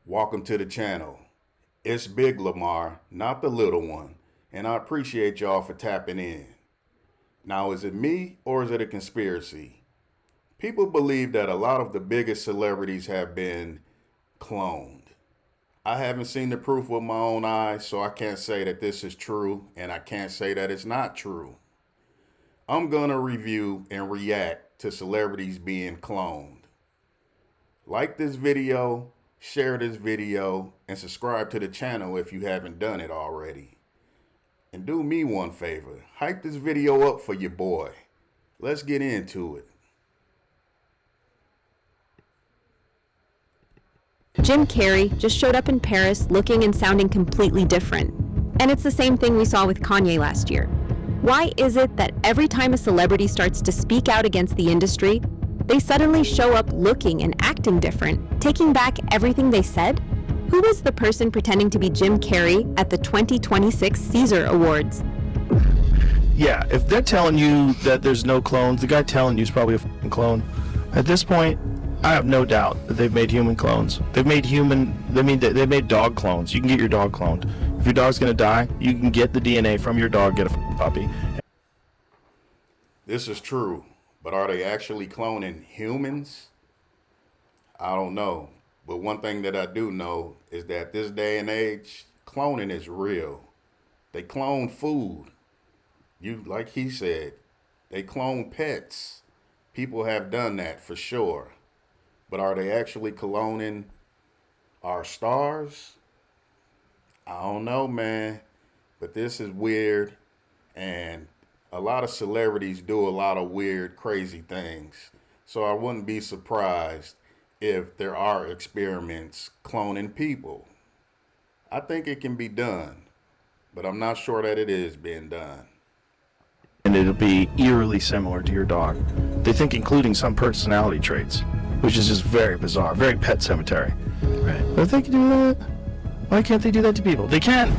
Welcome to the channel. It's Big Lamar, not the little one, and I appreciate y'all for tapping in. Now, is it me or is it a conspiracy? People believe that a lot of the biggest celebrities have been cloned. I haven't seen the proof with my own eyes, so I can't say that this is true, and I can't say that it's not true. I'm gonna review and react to celebrities being cloned. Like this video, share this video, and subscribe to the channel if you haven't done it already. And do me one favor, hype this video up for your boy. Let's get into it. Jim Carrey just showed up in Paris looking and sounding completely different. And it's the same thing we saw with Kanye last year. Why is it that every time a celebrity starts to speak out against the industry, they suddenly show up looking and acting different, taking back everything they said? Who was the person pretending to be Jim Carrey at the 2026 Caesar Awards? Yeah, if they're telling you that there's no clones, the guy telling you is probably a fucking clone. At this point, I have no doubt that they've made human clones. They made dog clones. You can get your dog cloned. If your dog's gonna die, you can get the DNA from your dog, get a fucking puppy. This is true, but are they actually cloning humans? I don't know. But one thing that I do know is that this day and age, cloning is real. They clone food. Like he said, they clone pets. People have done that for sure. But are they actually cloning our stars? I don't know, man. But this is weird. And a lot of celebrities do a lot of weird, crazy things. So I wouldn't be surprised if there are experiments cloning people. I think it can be done, but I'm not sure that it is being done. And it'll be eerily similar to your dog. They think including some personality traits, which is just very bizarre, very Pet Cemetery. Right. But if they can do that, why can't they do that to people? They can.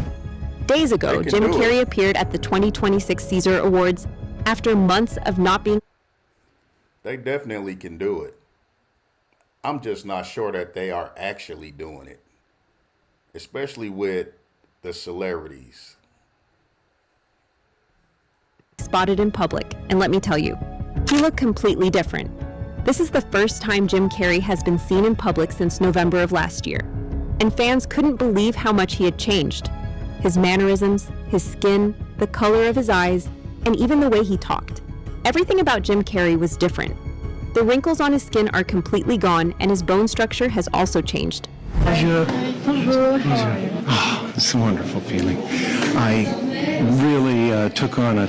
Days ago, Jim Carrey appeared at the 2026 Caesar Awards after months of not being... They definitely can do it. I'm just not sure that they are actually doing it, especially with the celebrities. Spotted in public, and let me tell you, he looked completely different. This is the first time Jim Carrey has been seen in public since November of last year, and fans couldn't believe how much he had changed. His mannerisms, his skin, the color of his eyes, and even the way he talked. Everything about Jim Carrey was different. The wrinkles on his skin are completely gone, and his bone structure has also changed. Bonjour. Oh, it's a wonderful feeling. I really took on a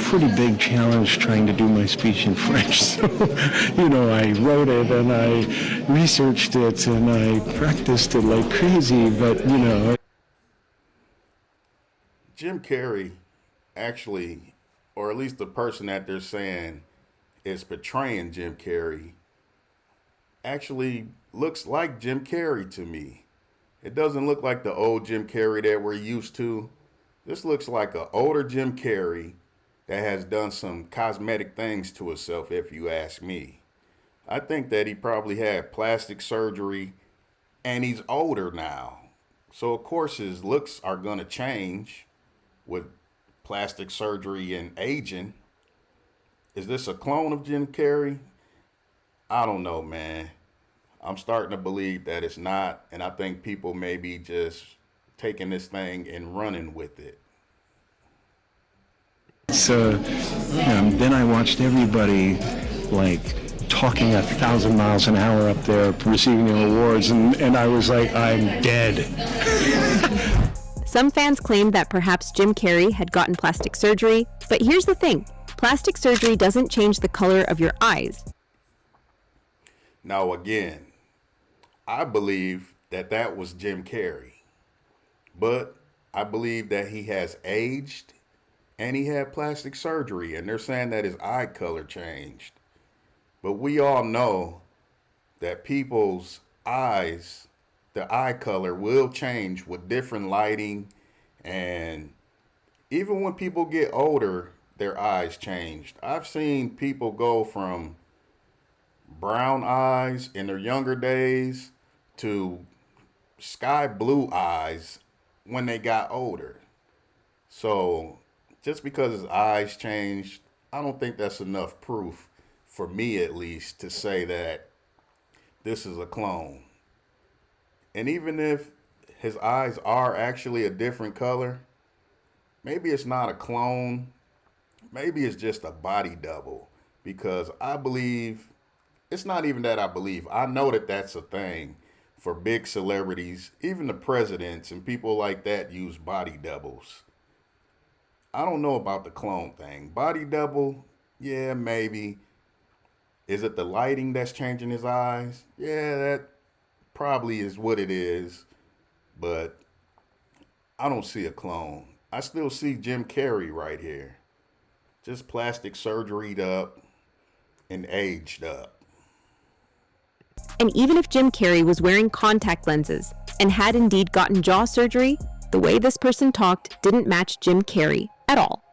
pretty big challenge trying to do my speech in French. So, I wrote it and I researched it and I practiced it like crazy, but, Jim Carrey actually, or at least the person that they're saying is portraying Jim Carrey, actually looks like Jim Carrey to me. It doesn't look like the old Jim Carrey that we're used to. This looks like an older Jim Carrey that has done some cosmetic things to himself, if you ask me. I think that he probably had plastic surgery and he's older now. So of course his looks are gonna change with plastic surgery and aging. Is this a clone of Jim Carrey? I don't know, man. I'm starting to believe that it's not, and I think people may be just taking this thing and running with it. So then I watched everybody talking 1,000 miles an hour up there receiving their awards, and I was like, I'm dead. Some fans claimed that perhaps Jim Carrey had gotten plastic surgery, but here's the thing. Plastic surgery doesn't change the color of your eyes. Now again, I believe that that was Jim Carrey, but I believe that he has aged and he had plastic surgery, and they're saying that his eye color changed. But we all know that people's eyes, the eye color will change with different lighting, and even when people get older, their eyes changed. I've seen people go from brown eyes in their younger days to sky blue eyes when they got older. So just because his eyes changed, I don't think that's enough proof, for me at least, to say that this is a clone. And even if his eyes are actually a different color, maybe it's not a clone. Maybe it's just a body double. Because I believe, it's not even that I believe, I know that that's a thing for big celebrities. Even the presidents and people like that use body doubles. I don't know about the clone thing. Body double, yeah, maybe. Is it the lighting that's changing his eyes? Yeah, that probably is what it is. But I don't see a clone. I still see Jim Carrey right here. Just plastic surgeryed up and aged up. And even if Jim Carrey was wearing contact lenses and had indeed gotten jaw surgery, the way this person talked didn't match Jim Carrey at all.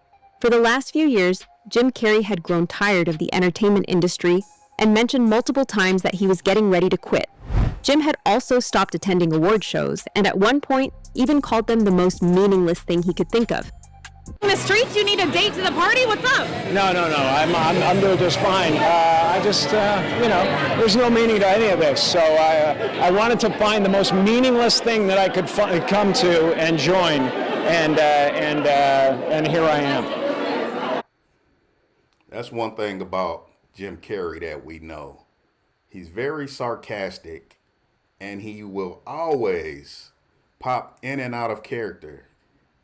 For the last few years, Jim Carrey had grown tired of the entertainment industry and mentioned multiple times that he was getting ready to quit. Jim had also stopped attending award shows and at one point even called them the most meaningless thing he could think of. In the streets, you need a date to the party? What's up? No. I'm doing just fine. I just, there's no meaning to any of this. So I wanted to find the most meaningless thing that I could come to and join, and here I am. That's one thing about Jim Carrey that we know. He's very sarcastic, and he will always pop in and out of character.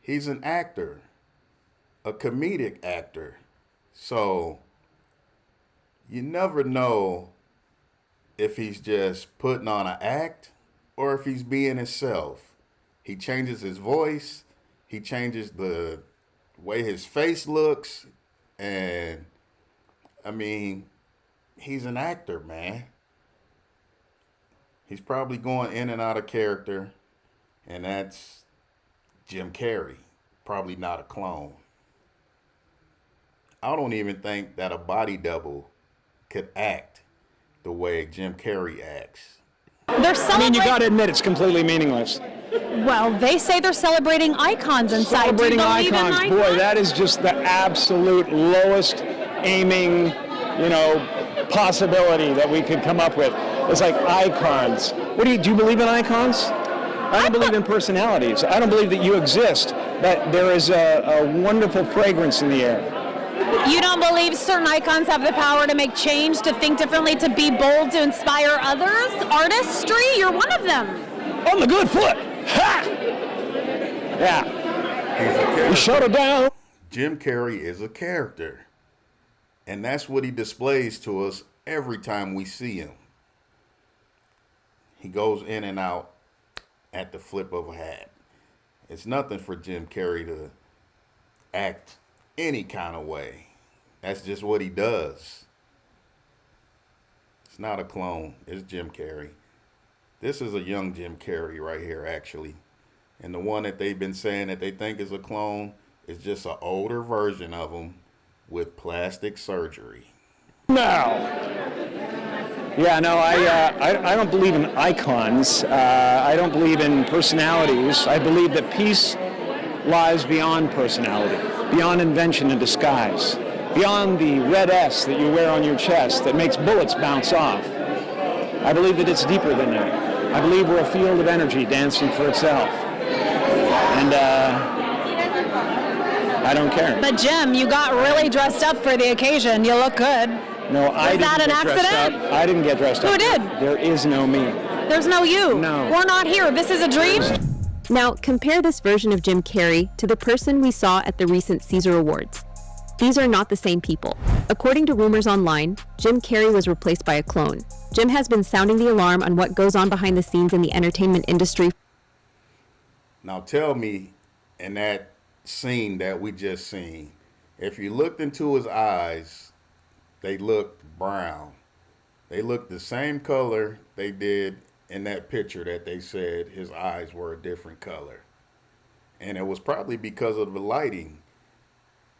He's an actor. A comedic actor. So you never know if he's just putting on an act or if he's being himself. He changes his voice, he changes the way his face looks, and I mean, he's an actor, man. He's probably going in and out of character, and that's Jim Carrey, probably not a clone. I don't even think that a body double could act the way Jim Carrey acts. They're celebrating. You got to admit it's completely meaningless. Well, they say they're celebrating icons inside. Celebrating Do you believe icons, in boy, that is just the absolute lowest aiming, possibility that we could come up with. It's like icons. Do you believe in icons? I don't believe in personalities. I don't believe that you exist, but there is a wonderful fragrance in the air. You don't believe certain icons have the power to make change, to think differently, to be bold, to inspire others? Artistry? You're one of them. On the good foot. Ha! Yeah. We shut her down. Jim Carrey is a character. And that's what he displays to us every time we see him. He goes in and out at the flip of a hat. It's nothing for Jim Carrey to act any kind of way. That's just what he does. It's not a clone. It's Jim Carrey. This is a young Jim Carrey right here, actually. And the one that they've been saying that they think is a clone is just an older version of him with plastic surgery. Now. Yeah, no, I don't believe in icons. I don't believe in personalities. I believe that peace lies beyond personality, beyond invention and disguise, beyond the red S that you wear on your chest that makes bullets bounce off. I believe that it's deeper than that. I believe we're a field of energy dancing for itself. And I don't care. But Jim, you got really dressed up for the occasion. You look good. No, I didn't that an get dressed accident? up. I didn't get dressed up. Who did? There is no me. There's no you. No. We're not here. This is a dream. Now, compare this version of Jim Carrey to the person we saw at the recent Caesar Awards. These are not the same people. According to rumors online, Jim Carrey was replaced by a clone. Jim has been sounding the alarm on what goes on behind the scenes in the entertainment industry. Now tell me, in that scene that we just seen, if you looked into his eyes, they looked brown. They looked the same color they did in that picture that they said his eyes were a different color. And it was probably because of the lighting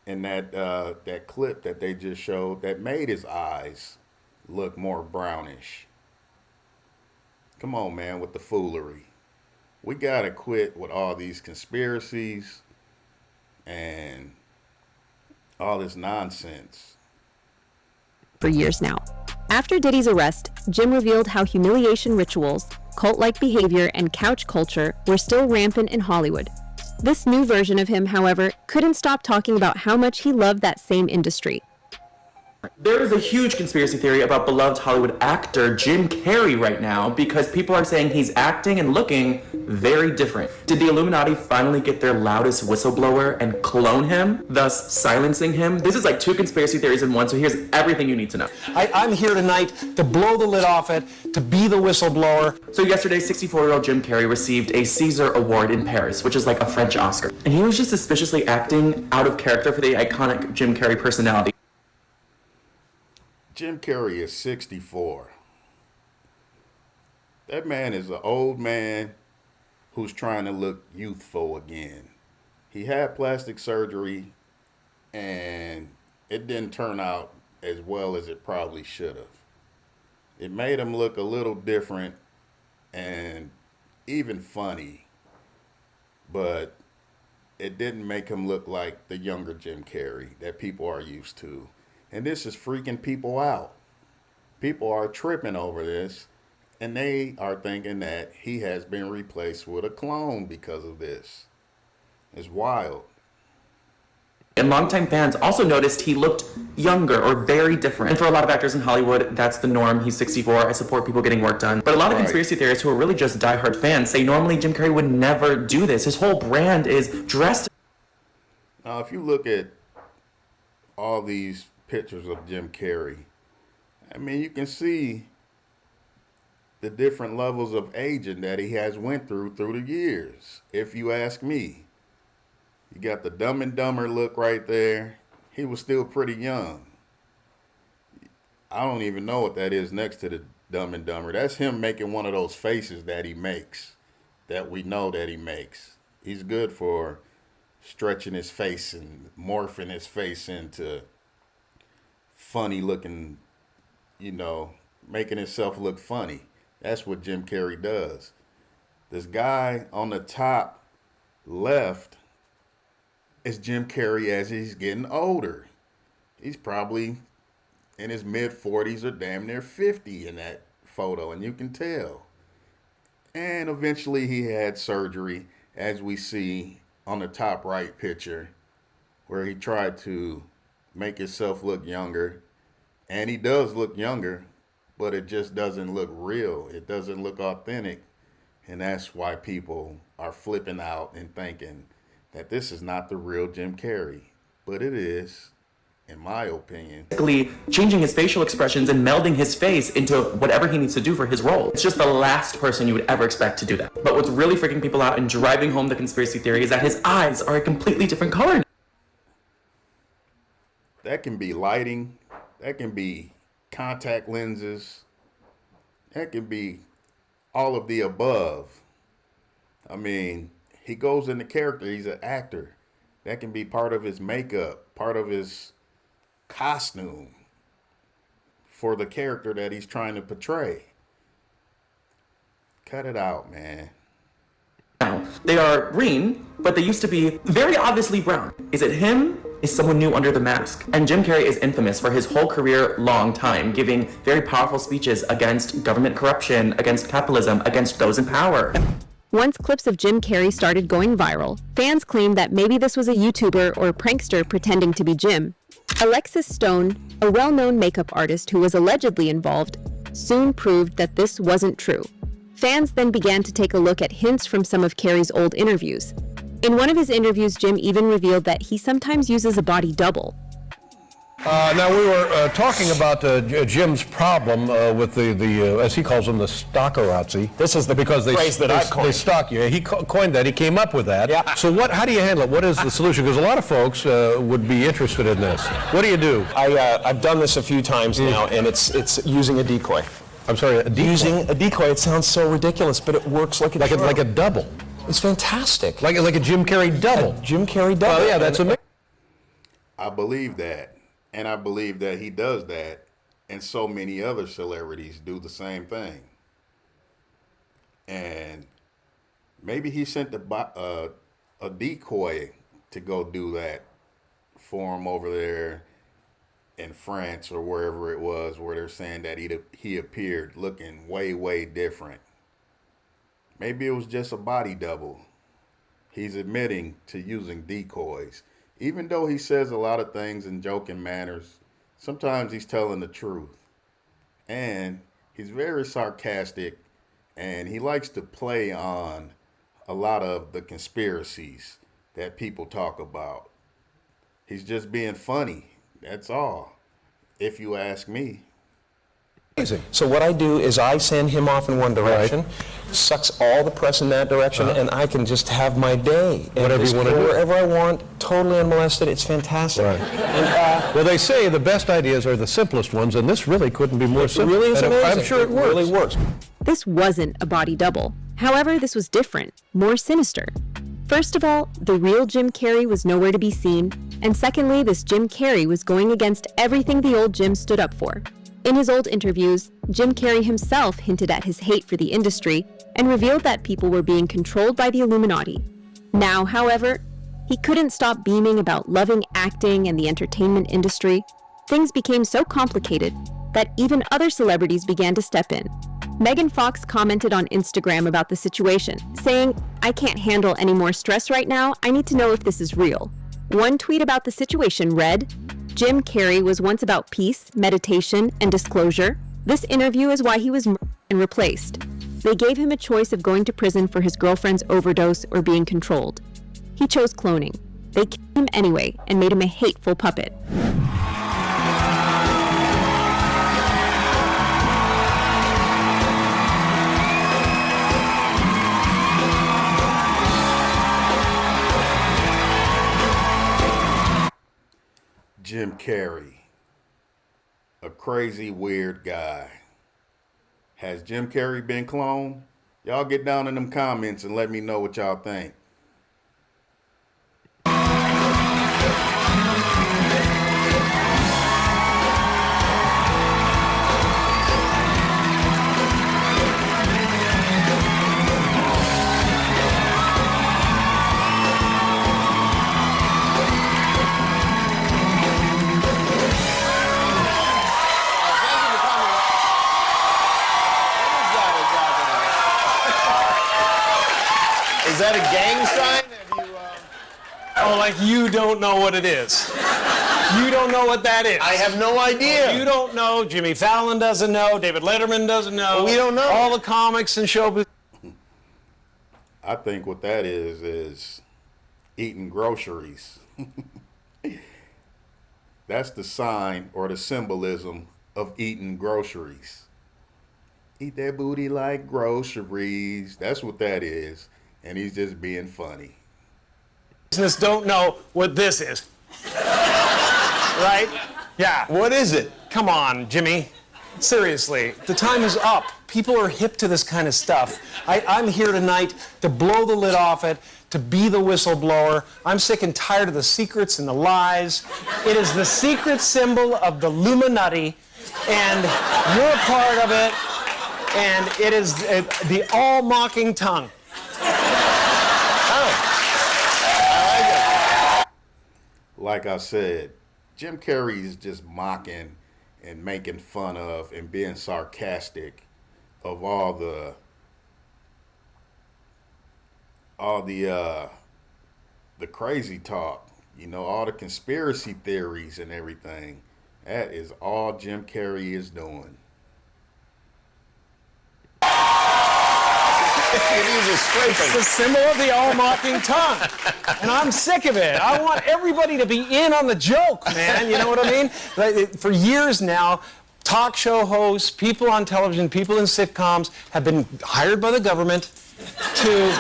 in that clip that they just showed that made his eyes look more brownish. Come on, man, with the foolery. we got to quit with all these conspiracies and all this nonsense. For years now. After Diddy's arrest, Jim revealed how humiliation rituals, cult-like behavior, and couch culture were still rampant in Hollywood. This new version of him, however, couldn't stop talking about how much he loved that same industry. There is a huge conspiracy theory about beloved Hollywood actor Jim Carrey right now because people are saying he's acting and looking very different. Did the Illuminati finally get their loudest whistleblower and clone him, thus silencing him? This is like two conspiracy theories in one, so here's everything you need to know. I'm here tonight to blow the lid off it, to be the whistleblower. So yesterday, 64-year-old Jim Carrey received a Caesar Award in Paris, which is like a French Oscar. And he was just suspiciously acting out of character for the iconic Jim Carrey personality. Jim Carrey is 64. That man is an old man who's trying to look youthful again. He had plastic surgery and it didn't turn out as well as it probably should have. It made him look a little different and even funny, but it didn't make him look like the younger Jim Carrey that people are used to. And this is freaking people out. People are tripping over this, and they are thinking that he has been replaced with a clone because of this. It's wild. And longtime fans also noticed he looked younger or very different. And for a lot of actors in Hollywood, that's the norm. He's 64. I support people getting work done. But a lot of conspiracy theorists who are really just diehard fans say normally Jim Carrey would never do this. His whole brand is dressed. Now, if you look at all these pictures of Jim Carrey, I mean, you can see the different levels of aging that he has went through the years, if you ask me. You got the Dumb and Dumber look right there. He was still pretty young. I don't even know what that is next to the Dumb and Dumber. That's him making one of those faces that he makes, that we know that he makes. He's good for stretching his face and morphing his face into funny looking, making himself look funny. That's what Jim Carrey does. This guy on the top left is Jim Carrey as he's getting older. He's probably in his mid 40s or damn near 50 in that photo, and you can tell. And eventually he had surgery, as we see on the top right picture, where he tried to make himself look younger. And he does look younger, but it just doesn't look real. It doesn't look authentic. And that's why people are flipping out and thinking that this is not the real Jim Carrey. But it is, in my opinion. Changing his facial expressions and melding his face into whatever he needs to do for his role. It's just the last person you would ever expect to do that. But what's really freaking people out and driving home the conspiracy theory is that his eyes are a completely different color. That can be lighting. That can be contact lenses. That can be all of the above. I mean, he goes into character. He's an actor. That can be part of his makeup, part of his costume for the character that he's trying to portray. Cut it out, man. Now, they are green, but they used to be very obviously brown. Is it him? Is someone new under the mask? And Jim Carrey is infamous for his whole career long time, giving very powerful speeches against government corruption, against capitalism, against those in power. Once clips of Jim Carrey started going viral, fans claimed that maybe this was a YouTuber or prankster pretending to be Jim. Alexis Stone, a well-known makeup artist who was allegedly involved, soon proved that this wasn't true. Fans then began to take a look at hints from some of Carrey's old interviews. In one of his interviews, Jim even revealed that he sometimes uses a body double. Now, we were talking about Jim's problem with the as he calls them, the stalkerazzi. This is the phrase that I coined. They stalk you. He coined that. He came up with that. Yeah. So how do you handle it? What is the solution? Because a lot of folks would be interested in this. What do you do? I've done this a few times now, and it's using a decoy. I'm sorry, a decoy? Using a decoy. It sounds so ridiculous, but it works like a double. It's fantastic. Like a Jim Carrey double. A Jim Carrey double. Oh, yeah, that's amazing. I believe that. And I believe that he does that, and so many other celebrities do the same thing. And Maybe he sent a decoy to go do that for him over there in France or wherever it was, where they're saying that he appeared looking way, way different. Maybe it was just a body double. He's admitting to using decoys. Even though he says a lot of things in joking manners, sometimes he's telling the truth. And he's very sarcastic, and he likes to play on a lot of the conspiracies that people talk about. He's just being funny. That's all, if you ask me. So what I do is I send him off in one direction, sucks all the press in that direction, and I can just have my day. Whatever you want to do. Wherever I want, totally unmolested. It's fantastic. Right. And, Well, they say the best ideas are the simplest ones, and this really couldn't be more simple. It really is And amazing. I'm sure it works. really works. This wasn't a body double. However, this was different, more sinister. First of all, the real Jim Carrey was nowhere to be seen. And secondly, this Jim Carrey was going against everything the old Jim stood up for. In his old interviews, Jim Carrey himself hinted at his hate for the industry and revealed that people were being controlled by the Illuminati. Now, however, he couldn't stop beaming about loving acting and the entertainment industry. Things became so complicated that even other celebrities began to step in. Megan Fox commented on Instagram about the situation, saying, "I can't handle any more stress right now. I need to know if this is real." One tweet about the situation read, "Jim Carrey was once about peace, meditation, and disclosure. This interview is why he was murdered and replaced. They gave him a choice of going to prison for his girlfriend's overdose or being controlled. He chose cloning. They killed him anyway and made him a hateful puppet." Jim Carrey, a crazy, weird guy. Has Jim Carrey been cloned? Y'all get down in them comments and let me know what y'all think. Is that a gang sign? Have you, Oh, like you don't know what it is. You don't know what that is. I have no idea. You don't know. Jimmy Fallon doesn't know. David Letterman doesn't know. We don't know. All the comics and showbiz. I think what that is eating groceries. That's the sign or the symbolism of eating groceries. Eat that booty like groceries. That's what that is. And he's just being funny. Business don't know what this is. Right? Yeah. What is it? Come on, Jimmy. Seriously, the time is up. People are hip to this kind of stuff. I'm here tonight to blow the lid off it, to be the whistleblower. I'm sick and tired of the secrets and the lies. It is the secret symbol of the Illuminati, and you're a part of it, and it is the all-mocking tongue. Like I said, Jim Carrey is just mocking and making fun of and being sarcastic of all the crazy talk, all the conspiracy theories and everything. That is all Jim Carrey is doing. It's the symbol of the all-mocking tongue. And I'm sick of it. I want everybody to be in on the joke, man. You know what I mean? For years now, talk show hosts, people on television, people in sitcoms have been hired by the government to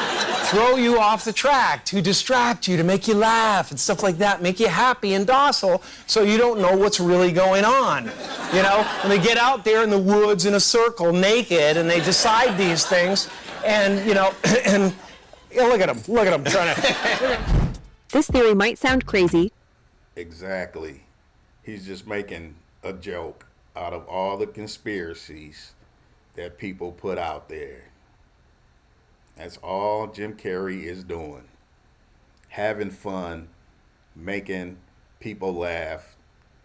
throw you off the track, to distract you, to make you laugh and stuff like that, make you happy and docile so you don't know what's really going on. And they get out there in the woods in a circle naked and they decide these things. And, and look at him trying to... This theory might sound crazy. Exactly. He's just making a joke out of all the conspiracies that people put out there. That's all Jim Carrey is doing. Having fun, making people laugh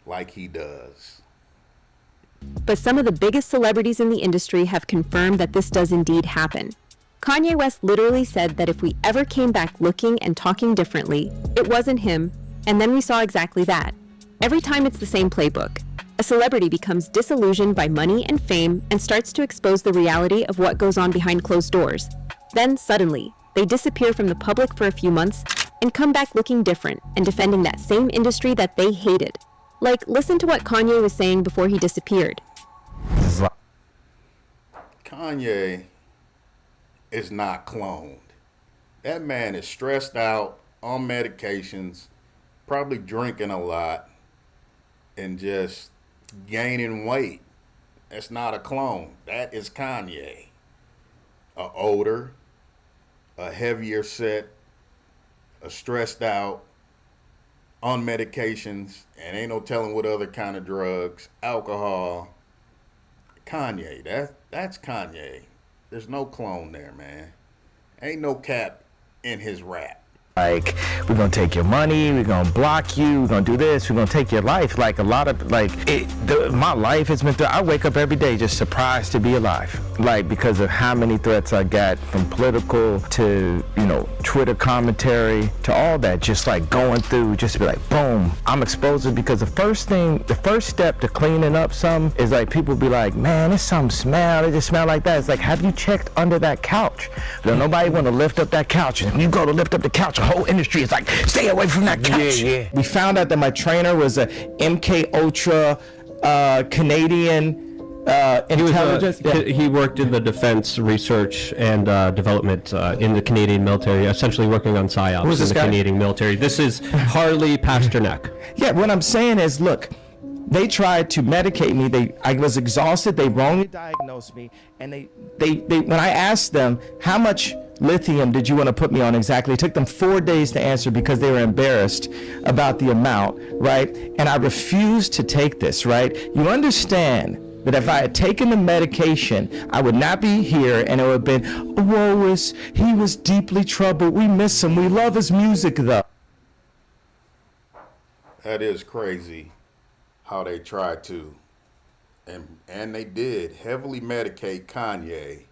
like he does. But some of the biggest celebrities in the industry have confirmed that this does indeed happen. Kanye West literally said that if we ever came back looking and talking differently, it wasn't him, and then we saw exactly that. Every time it's the same playbook. A celebrity becomes disillusioned by money and fame and starts to expose the reality of what goes on behind closed doors. Then, suddenly, they disappear from the public for a few months and come back looking different and defending that same industry that they hated. Like, listen to what Kanye was saying before he disappeared. Kanye is not cloned. That man is stressed out, on medications, probably drinking a lot, and just gaining weight. That's not a clone. That is Kanye. A older, a heavier set, a stressed out, on medications, and ain't no telling what other kind of drugs, alcohol. Kanye, that's Kanye. There's no clone there, man. Ain't no cap in his rap. Like, we're gonna take your money, we're gonna block you, we're gonna do this, we're gonna take your life. Like, a lot of, my life has been through. I wake up every day just surprised to be alive. Like, because of how many threats I got, from political to, Twitter commentary to all that, just like going through, just to be like, boom, I'm exposed. Because the first step to cleaning up some is like, people be like, man, there's some smell, it just smell like that. It's like, have you checked under that couch? Nobody want to lift up that couch. And you go to lift up the couch, the whole industry is like, stay away from that couch. Yeah. We found out that my trainer was a MK Ultra Canadian intelligence. He worked in the defense research and development in the Canadian military, essentially working on psyops in the Canadian military. This is Harley Pasternak. Yeah, what I'm saying is, look, they tried to medicate me. I was exhausted. They wrongly diagnosed me, and they when I asked them how much lithium did you want to put me on exactly, it took them 4 days to answer because they were embarrassed about the amount, right? And I refused to take this, right? You understand that if I had taken the medication, I would not be here, and it would have been, he was deeply troubled. We miss him. We love his music, though. That is crazy how they tried to, and they did heavily medicate Kanye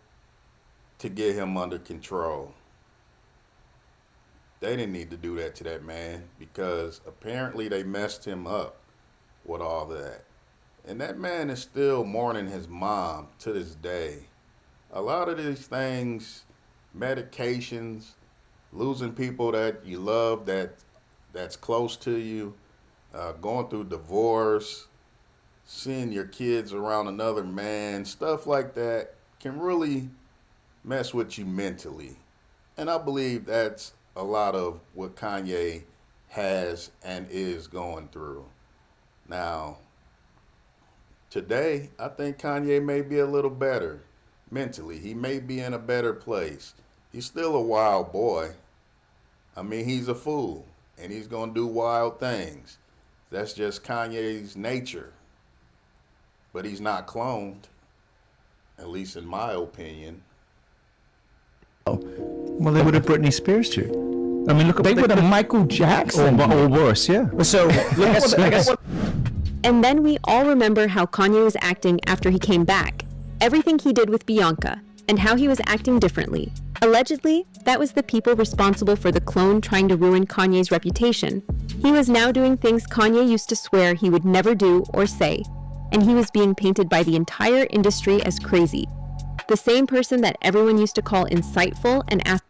to get him under control. They didn't need to do that to that man because apparently they messed him up with all that. And that man is still mourning his mom to this day. A lot of these things, medications, losing people that you love, that's close to you, going through divorce, seeing your kids around another man, stuff like that can really mess with you mentally. And I believe that's a lot of what Kanye has and is going through. Now, today, I think Kanye may be a little better mentally. He may be in a better place. He's still a wild boy. I mean, he's a fool, and he's going to do wild things. That's just Kanye's nature. But he's not cloned, at least in my opinion. Well, they would have Britney Spears too. I mean, look, they would have Michael Jackson or worse, yeah. So, I guess. And then we all remember how Kanye was acting after he came back. Everything he did with Bianca, and how he was acting differently. Allegedly, that was the people responsible for the clone trying to ruin Kanye's reputation. He was now doing things Kanye used to swear he would never do or say, and he was being painted by the entire industry as crazy. The same person that everyone used to call insightful and ask.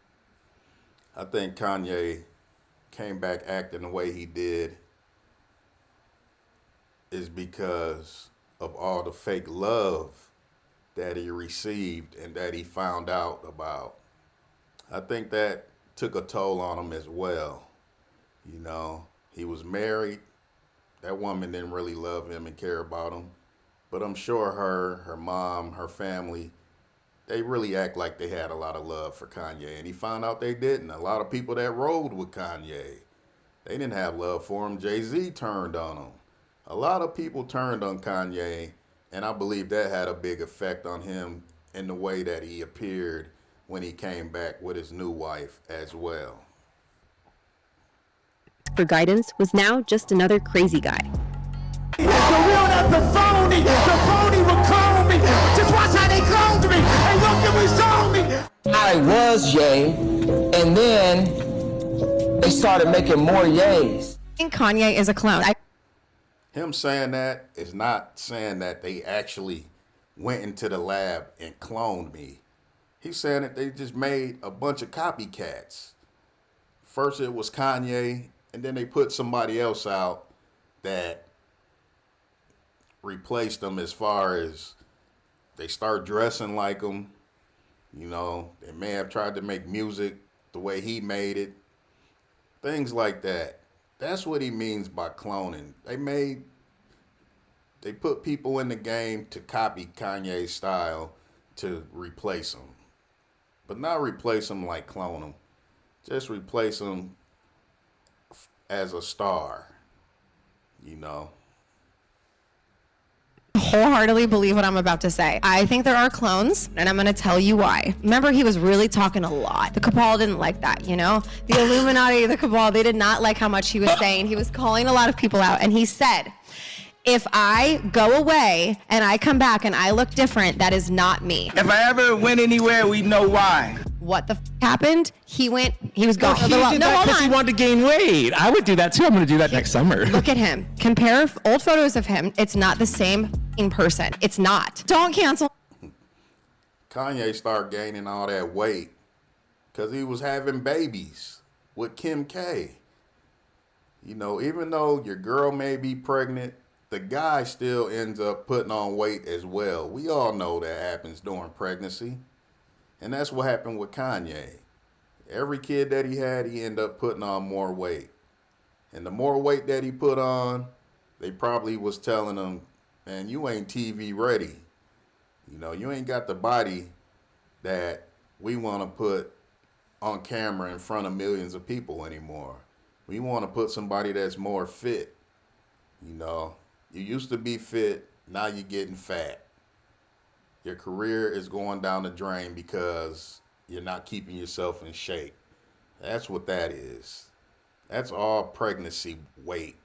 I think Kanye came back acting the way he did is because of all the fake love that he received and that he found out about. I think that took a toll on him as well. He was married. That woman didn't really love him and care about him. But I'm sure her mom, her family, they really act like they had a lot of love for Kanye. And he found out they didn't. A lot of people that rode with Kanye, they didn't have love for him. Jay-Z turned on him. A lot of people turned on Kanye, and I believe that had a big effect on him in the way that he appeared when he came back with his new wife as well. For guidance was now just another crazy guy. The real, not the phony. The phony will clone me. Just watch how they cloned me. Hey, look at me, show me. I was Ye, and then they started making more Ye's. I think Kanye is a clone. Him saying that is not saying that they actually went into the lab and cloned me. He's saying that they just made a bunch of copycats. First it was Kanye, and then they put somebody else out that replaced them as far as they start dressing like him. You know, they may have tried to make music the way he made it. Things like that. That's what he means by cloning. They put people in the game to copy Kanye's style to replace him. But not replace him like clone him. Just replace him as a star, you know. Wholeheartedly believe what I'm about to say. I think there are clones, and I'm going to tell you why. Remember, he was really talking a lot. The cabal didn't like that, you know? The Illuminati, the cabal, they did not like how much he was saying. He was calling a lot of people out, and he said, if I go away and I come back and I look different, that is not me. If I ever went anywhere, we'd know why. What the happened? He was gone. He did that because he wanted to gain weight. I would do that too. I'm going to do that next summer. Look at him. Compare old photos of him. It's not the same person. It's not. Don't cancel. Kanye started gaining all that weight because he was having babies with Kim K. You know, even though your girl may be pregnant, the guy still ends up putting on weight as well. We all know that happens during pregnancy. And that's what happened with Kanye. Every kid that he had, he ended up putting on more weight. And the more weight that he put on, they probably was telling him, man, you ain't TV ready. You know, you ain't got the body that we want to put on camera in front of millions of people anymore. We want to put somebody that's more fit. You know, you used to be fit, now you're getting fat. Your career is going down the drain because you're not keeping yourself in shape. That's what that is. That's all pregnancy weight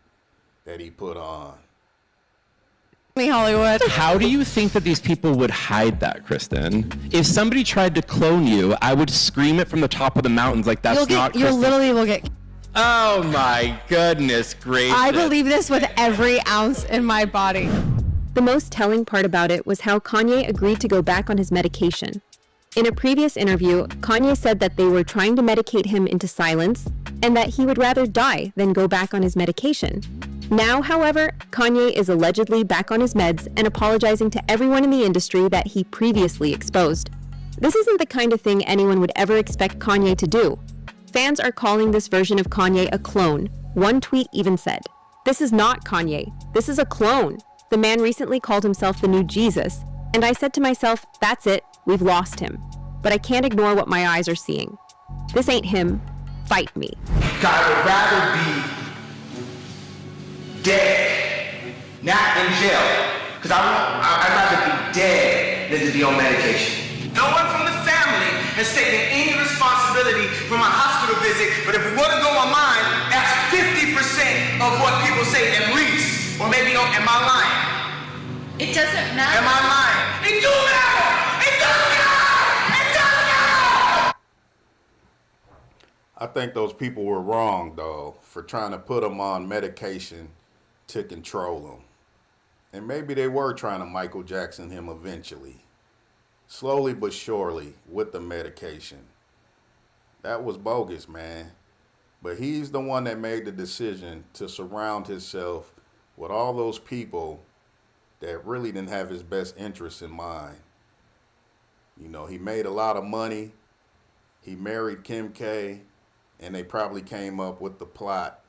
that he put on. Me, Hollywood. How do you think that these people would hide that, Kristen? If somebody tried to clone you, I would scream it from the top of the mountains like that's not Kristen. You literally will get... Oh my goodness gracious. I believe this with every ounce in my body. The most telling part about it was how Kanye agreed to go back on his medication. In a previous interview, Kanye said that they were trying to medicate him into silence and that he would rather die than go back on his medication. Now, however, Kanye is allegedly back on his meds and apologizing to everyone in the industry that he previously exposed. This isn't the kind of thing anyone would ever expect Kanye to do. Fans are calling this version of Kanye a clone. One tweet even said, "This is not Kanye. This is a clone." The man recently called himself the new Jesus, and I said to myself, that's it, we've lost him. But I can't ignore what my eyes are seeing. This ain't him. Fight me. God, I would rather be dead, not in jail. Because I'd rather be dead than to be on medication. No one from the family has taken any responsibility for my hospital visit, but if we want to go on mine, that's 50% of what people say at least. Or maybe, am I lying? It doesn't matter. Am I lying? It do matter! It does matter! It does matter! I think those people were wrong, though, for trying to put him on medication to control him. And maybe they were trying to Michael Jackson him eventually. Slowly but surely with the medication. That was bogus, man. But he's the one that made the decision to surround himself with all those people that really didn't have his best interests in mind. You know, he made a lot of money. He married Kim K, and they probably came up with the plot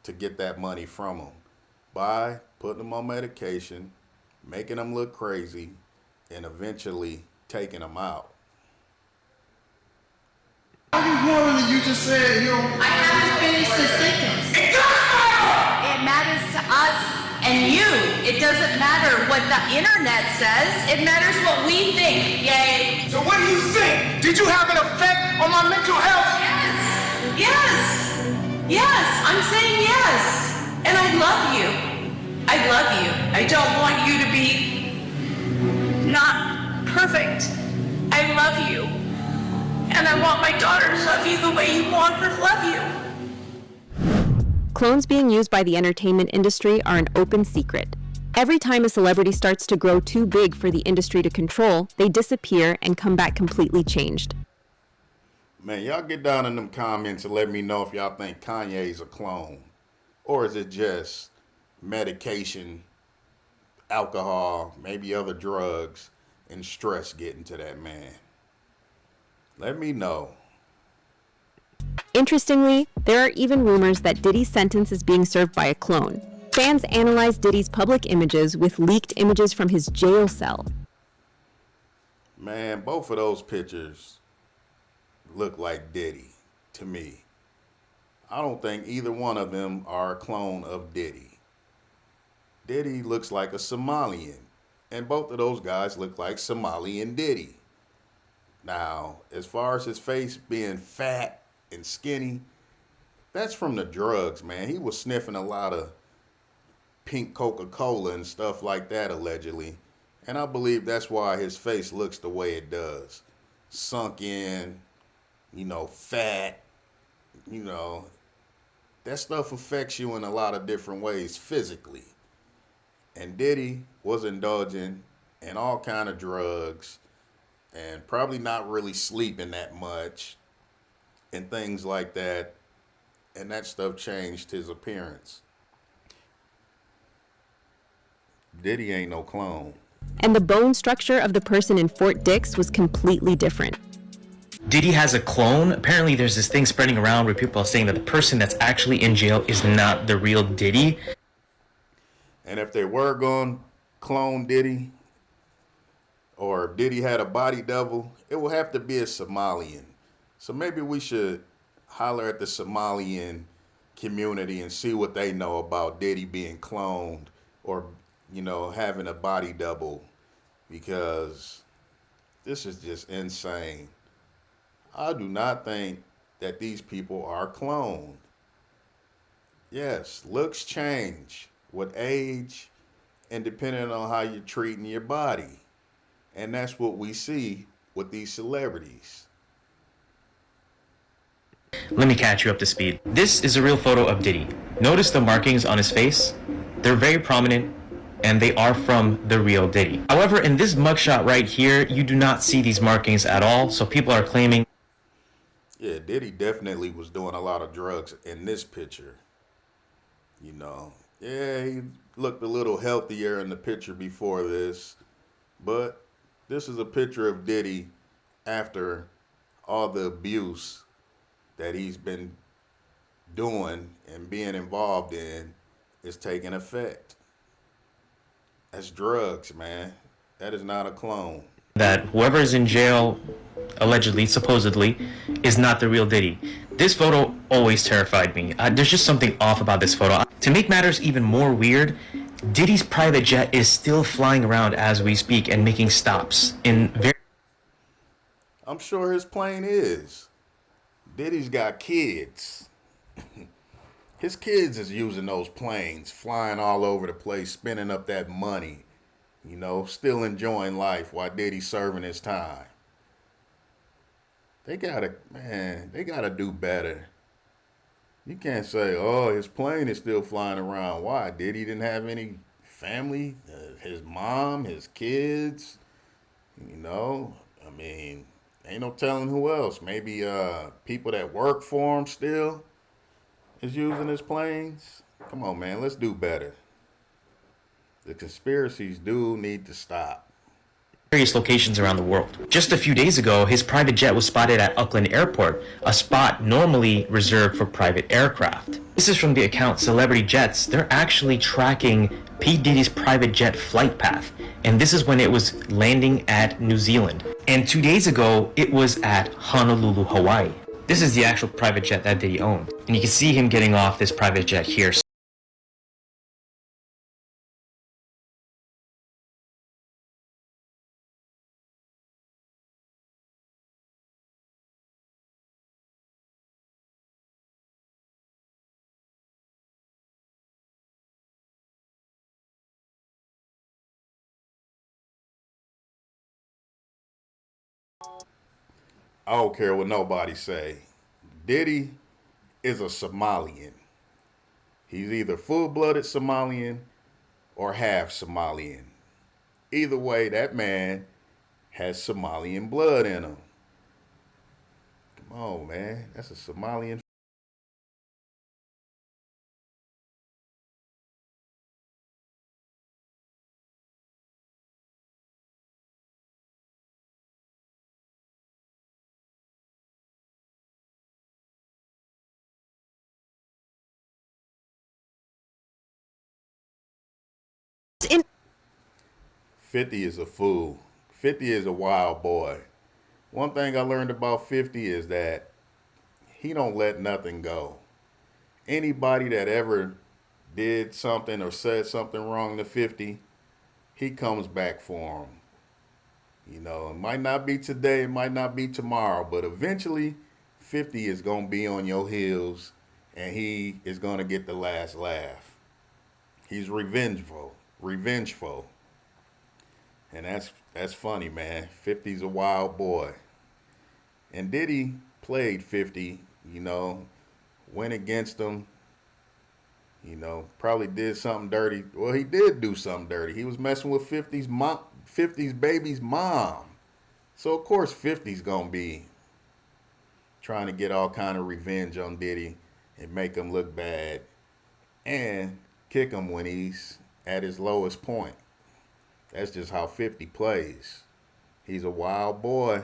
to get that money from him by putting him on medication, making him look crazy, and eventually taking him out. Every woman that you just said, I haven't finished the sentence. It matters to us and you. It doesn't matter what the internet says. It matters what we think. Yay. So what do you think? Did you have an effect on my mental health? Yes. Yes. Yes. I'm saying yes. And I love you. I love you. I don't want you to be not perfect. I love you. And I want my daughter to love you the way you want her to love you. Clones being used by the entertainment industry are an open secret. Every time a celebrity starts to grow too big for the industry to control, they disappear and come back completely changed. Man, y'all get down in them comments and let me know if y'all think Kanye's a clone. Or is it just medication, alcohol, maybe other drugs, and stress getting to that man? Let me know. Interestingly, there are even rumors that Diddy's sentence is being served by a clone. Fans analyze Diddy's public images with leaked images from his jail cell. Man, both of those pictures look like Diddy to me. I don't think either one of them are a clone of Diddy. Diddy looks like a Somalian, and both of those guys look like Somalian Diddy. Now, as far as his face being fat and skinny, that's from the drugs, man. He was sniffing a lot of pink Coca-Cola and stuff like that, allegedly. And I believe that's why his face looks the way it does. Sunk in, fat, that stuff affects you in a lot of different ways physically. And Diddy was indulging in all kind of drugs and probably not really sleeping that much and things like that. And that stuff changed his appearance. Diddy ain't no clone. And the bone structure of the person in Fort Dix was completely different. Diddy has a clone. Apparently there's this thing spreading around where people are saying that the person that's actually in jail is not the real Diddy. And if they were going to clone Diddy, or if Diddy had a body double, it would have to be a Somalian. So maybe we should holler at the Somalian community and see what they know about Diddy being cloned or, having a body double, because this is just insane. I do not think that these people are cloned. Yes, looks change with age and depending on how you're treating your body. And that's what we see with these celebrities. Let me catch you up to speed. This is a real photo of Diddy. Notice the markings on his face? They're very prominent, and they are from the real Diddy. However, in this mugshot right here, you do not see these markings at all, so people are claiming... Yeah, Diddy definitely was doing a lot of drugs in this picture. Yeah, he looked a little healthier in the picture before this, but this is a picture of Diddy after all the abuse that he's been doing and being involved in is taking effect. That's drugs, man. That is not a clone. That whoever is in jail, allegedly, supposedly, is not the real Diddy. This photo always terrified me. There's just something off about this photo. To make matters even more weird, Diddy's private jet is still flying around as we speak and making stops in very... I'm sure his plane is. Diddy's got kids. His kids is using those planes, flying all over the place, spending up that money, still enjoying life while Diddy's serving his time. They gotta do better. You can't say, oh, his plane is still flying around. Why? Diddy didn't have any family? His mom, his kids? Ain't no telling who else. Maybe people that work for him still is using his planes. Come on, man, let's do better. The conspiracies do need to stop. Various locations around the world. Just a few days ago, his private jet was spotted at Auckland Airport, a spot normally reserved for private aircraft. This is from the account Celebrity Jets. They're actually tracking P. Diddy's private jet flight path, and this is when it was landing at New Zealand. And 2 days ago, it was at Honolulu, Hawaii. This is the actual private jet that Diddy owned, and you can see him getting off this private jet here. I don't care what nobody say. Diddy is a Somalian. He's either full-blooded Somalian or half Somalian. Either way, that man has Somalian blood in him. Come on, man. That's a Somalian. In 50 is a fool. 50 is a wild boy. One thing I learned about 50 is that he don't let nothing go. Anybody that ever did something or said something wrong to 50, he comes back for him. You know, it might not be today, it might not be tomorrow, but eventually 50 is going to be on your heels and he is going to get the last laugh. He's revengeful. And that's funny, man. 50's a wild boy. And Diddy played 50, you know, went against him, you know, probably did something dirty. Well, he did do something dirty. He was messing with 50's baby's mom. So, of course, 50's going to be trying to get all kind of revenge on Diddy and make him look bad and kick him when he's at his lowest point. That's just how 50 plays. He's a wild boy.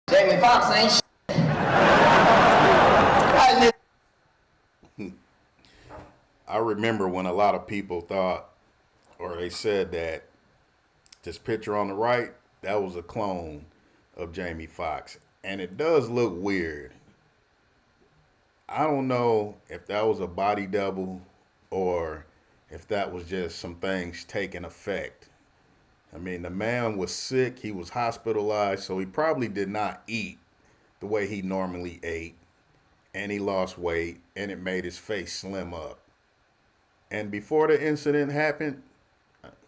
Jamie Foxx ain't shit. I remember when a lot of people thought, or they said that this picture on the right, that was a clone of Jamie Foxx. And it does look weird. I don't know if that was a body double or if that was just some things taking effect. I mean, the man was sick. He was hospitalized, so he probably did not eat the way he normally ate. And he lost weight, and it made his face slim up. And before the incident happened,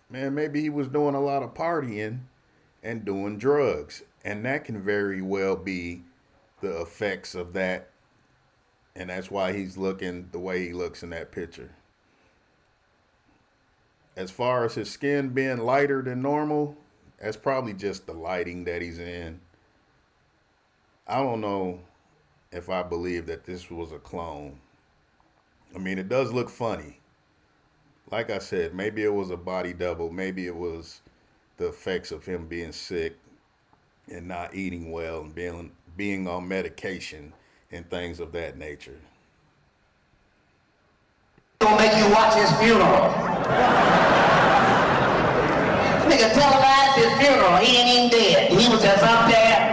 man, maybe he was doing a lot of partying and doing drugs. And that can very well be the effects of that. And that's why he's looking the way he looks in that picture. As far as his skin being lighter than normal, that's probably just the lighting that he's in. I don't know if I believe that this was a clone. I mean, it does look funny. Like I said, maybe it was a body double. Maybe it was the effects of him being sick and not eating well and being on medication and things of that nature. Gonna make you watch his funeral. Nigga televised his funeral. He ain't even dead. He was just up there.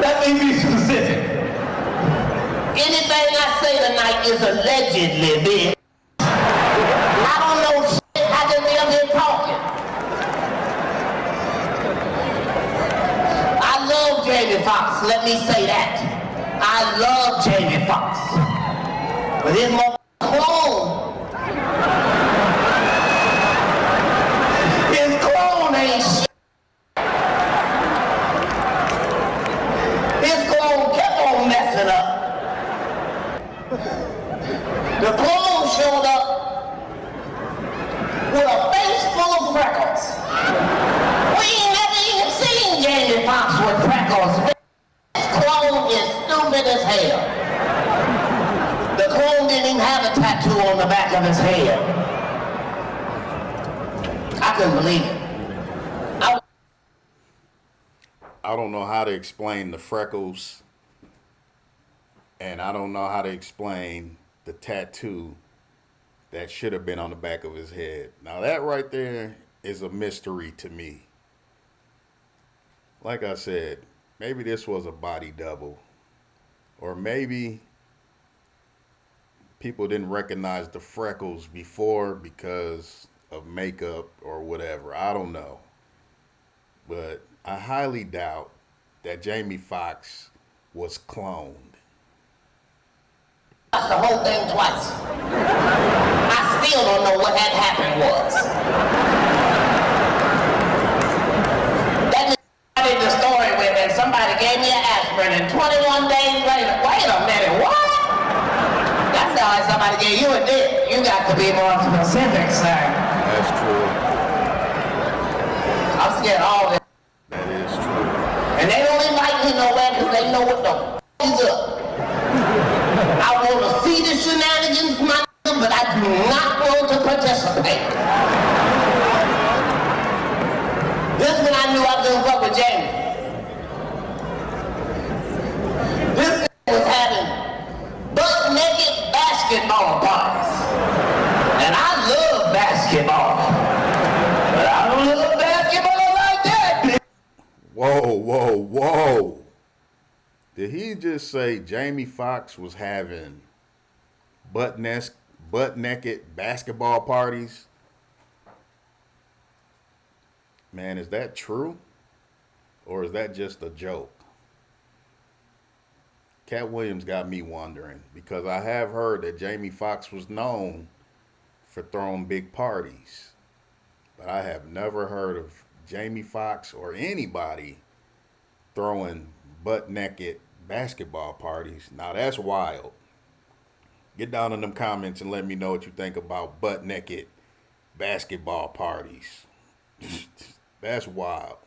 Let me be specific. Anything I say tonight is allegedly, bitch. I don't know shit. I just been up here talking. I love Jamie Foxx. Let me say that. I love Jamie Foxx. But his clone. His clone ain't shit. His clone kept on messing up. The clone showed up with a face full of freckles. We ain't never even seen Jamie Foxx with freckles. This clone is stupid as hell. The clone didn't even have a tattoo on the back of his head. I couldn't believe it. I don't know how to explain the freckles, and I don't know how to explain the tattoo that should have been on the back of his head. Now that right there is a mystery to me. Like I said, maybe this was a body double, or maybe people didn't recognize the freckles before because of makeup or whatever. I don't know. But I highly doubt that Jamie Foxx was cloned. The whole thing twice. I still don't know what had happened was. That just started the story with, and somebody gave me an aspirin, and 21 days later, wait a minute, what? That sounds like somebody gave you a dick. You got to be more specific, sir. That's true. I'm scared of all this. That is true. And they don't invite me nowhere because they know what the f*** is up. I want to see the shenanigans, my nigga, but I do not want to participate. This when I knew I was gonna fuck with Jamie. This was having butt-naked basketball parties. And I love basketball. But I don't love basketball like that. Whoa, whoa, whoa. Did he just say Jamie Foxx was having butt-naked basketball parties? Man, is that true? Or is that just a joke? Cat Williams got me wondering, because I have heard that Jamie Foxx was known for throwing big parties. But I have never heard of Jamie Foxx or anybody throwing butt-naked basketball parties. Now that's wild. Get down in them comments and let me know what you think about butt-naked basketball parties. That's wild.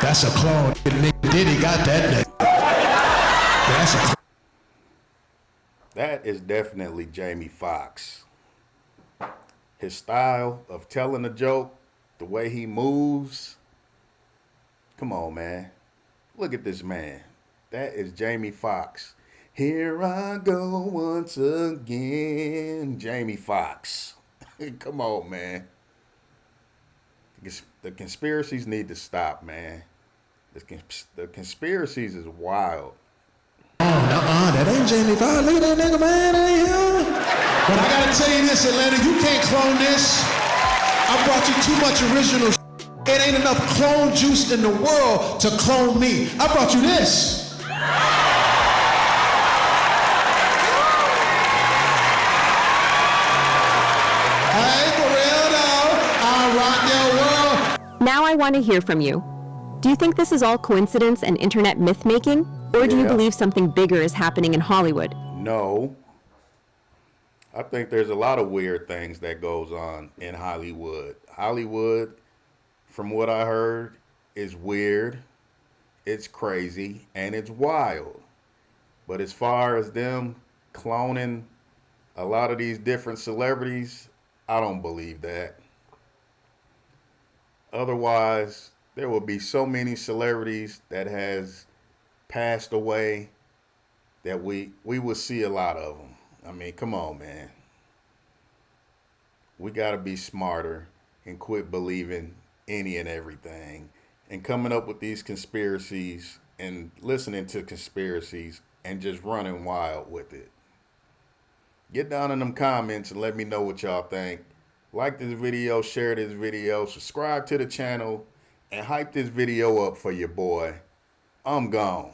That's a clone. Diddy got that nigga. That's a clone. That is definitely Jamie Foxx. His style of telling a joke, the way he moves. Come on, man. Look at this man. That is Jamie Foxx. Here I go once again. Jamie Foxx. Come on, man. The conspiracies need to stop, man. The conspiracies is wild. That ain't Jamie Foxx. Look at that nigga, man. That ain't him. But I gotta tell you this, Atlanta, you can't clone this. I brought you too much original. It ain't enough clone juice in the world to clone me. I brought you this. Hey, for real though, I rock your world. Now I want to hear from you. Do you think this is all coincidence and internet myth-making? Or do you believe something bigger is happening in Hollywood? No. I think there's a lot of weird things that goes on in Hollywood. Hollywood, from what I heard, is weird, it's crazy, and it's wild. But as far as them cloning a lot of these different celebrities, I don't believe that. Otherwise, there will be so many celebrities that has passed away that we will see a lot of them. I mean, come on, man. We got to be smarter and quit believing any and everything and coming up with these conspiracies and listening to conspiracies and just running wild with it. Get down in them comments and let me know what y'all think. Like this video, share this video, subscribe to the channel, and hype this video up for your boy. I'm gone.